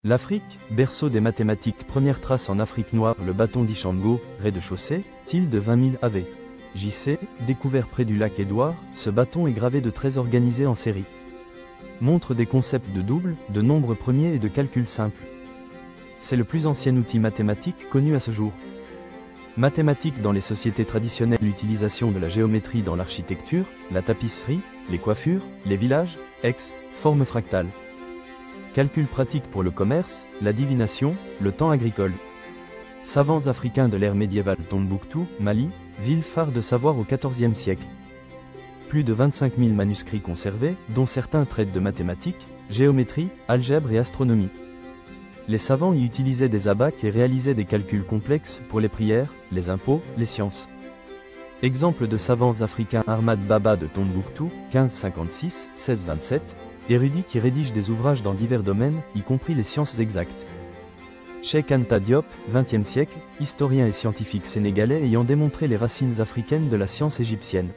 L'Afrique, berceau des mathématiques, première trace en Afrique noire, le bâton d'Ishango, rez-de-chaussée, tilde 20 000 AV. JC, découvert près du lac Édouard, ce bâton est gravé de traits organisés en série. Montre des concepts de double, de nombres premiers et de calcul simple. C'est le plus ancien outil mathématique connu à ce jour. Mathématiques dans les sociétés traditionnelles, l'utilisation de la géométrie dans l'architecture, la tapisserie, les coiffures, les villages, forme fractale. Calcul pratique pour le commerce, la divination, le temps agricole. Savants africains de l'ère médiévale, Tombouctou, Mali, ville phare de savoir au XIVe siècle. Plus de 25 000 manuscrits conservés, dont certains traitent de mathématiques, géométrie, algèbre et astronomie. Les savants y utilisaient des abaques et réalisaient des calculs complexes pour les prières, les impôts, les sciences. Exemple de savants africains: Ahmad Baba de Tombouctou, 1556-1627, érudit qui rédige des ouvrages dans divers domaines, y compris les sciences exactes. Cheikh Anta Diop, XXe siècle, historien et scientifique sénégalais ayant démontré les racines africaines de la science égyptienne.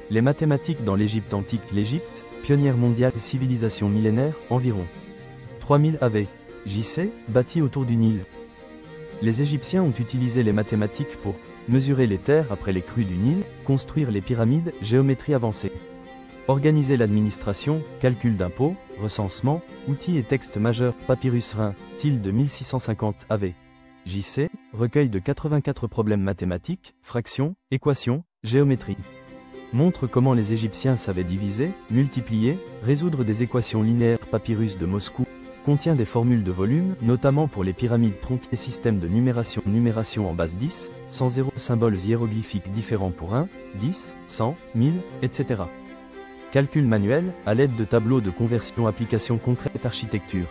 Les mathématiques dans l'Égypte antique. L'Égypte, pionnière mondiale, civilisation millénaire, environ 3000 AV. JC, bâti autour du Nil. Les Égyptiens ont utilisé les mathématiques pour mesurer les terres après les crues du Nil, construire les pyramides, géométrie avancée. Organiser l'administration, calcul d'impôts, recensement, outils et textes majeurs, papyrus Rhin, tilde 1650 AV. JC, recueil de 84 problèmes mathématiques, fractions, équations, géométrie. Montre comment les Égyptiens savaient diviser, multiplier, résoudre des équations linéaires. Papyrus de Moscou contient des formules de volume, notamment pour les pyramides tronquées, systèmes de numération en base 10, 100 0, symboles hiéroglyphiques différents pour 1, 10, 100, 1000, etc. Calcul manuel, à l'aide de tableaux de conversion. Applications concrètes. Architecture.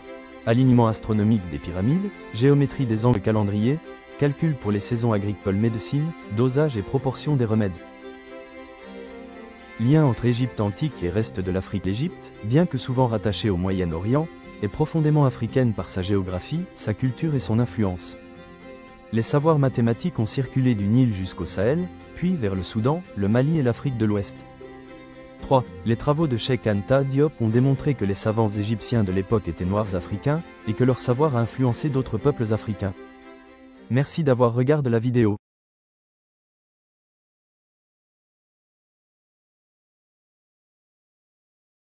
Alignement astronomique des pyramides, géométrie des angles. Calendrier, calcul pour les saisons agricoles. Médecine, dosage et proportion des remèdes. Lien entre Égypte antique et reste de l'Afrique. L'Égypte, bien que souvent rattachée au Moyen-Orient, est profondément africaine par sa géographie, sa culture et son influence. Les savoirs mathématiques ont circulé du Nil jusqu'au Sahel, puis vers le Soudan, le Mali et l'Afrique de l'Ouest. 3. Les travaux de Cheikh Anta Diop ont démontré que les savants égyptiens de l'époque étaient noirs africains, et que leur savoir a influencé d'autres peuples africains. Merci d'avoir regardé la vidéo.